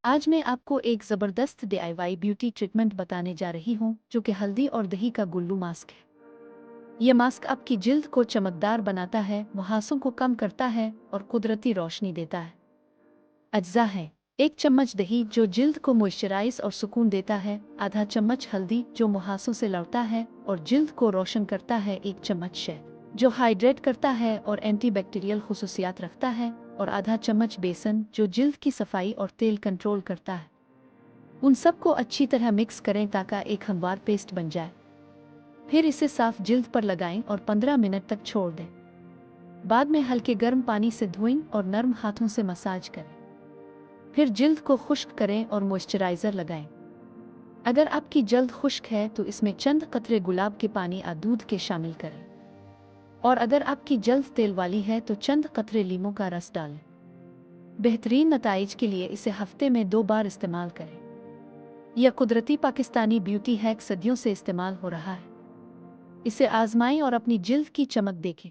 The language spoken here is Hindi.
आज मैं आपको एक ज़बरदस्त DIY ब्यूटी ट्रीटमेंट बताने जा रही हूँ जो कि हल्दी और दही का गुल्लू मास्क है। ये मास्क आपकी जिल्द को चमकदार बनाता है, मुहासों को कम करता है और कुदरती रोशनी देता है। अज्जा है: 1 चम्मच दही जो जिल्द को मॉइस्चराइज और सुकून देता है, आधा चम्मच हल्दी जो मुहासों से लड़ता है और जिल्द को रोशन करता है, 1 चम्मच शहद जो हाइड्रेट करता है और एंटीबैक्टीरियल खुसूसियात रखता है, और आधा चम्मच बेसन जो जिल्द की सफाई और तेल कंट्रोल करता है। उन सबको अच्छी तरह मिक्स करें ताकि एक हमवार पेस्ट बन जाए। फिर इसे साफ जिल्द पर लगाएं और 15 मिनट तक छोड़ दें। बाद में हल्के गर्म पानी से धोएं और नर्म हाथों से मसाज करें। फिर जिल्द को खुश्क करें और मॉइस्चराइज़र लगाएं। अगर आपकी जल्द खुश्क है तो इसमें चंद कतरे गुलाब के पानी या दूध के शामिल करें, और अगर आपकी जल्द तेल वाली है तो चंद कतरे लीमों का रस डालें। बेहतरीन नताइज के लिए इसे हफ्ते में 2 बार इस्तेमाल करें। यह कुदरती पाकिस्तानी ब्यूटी हैक सदियों से इस्तेमाल हो रहा है। इसे आजमाएं और अपनी जिल्द की चमक देखें।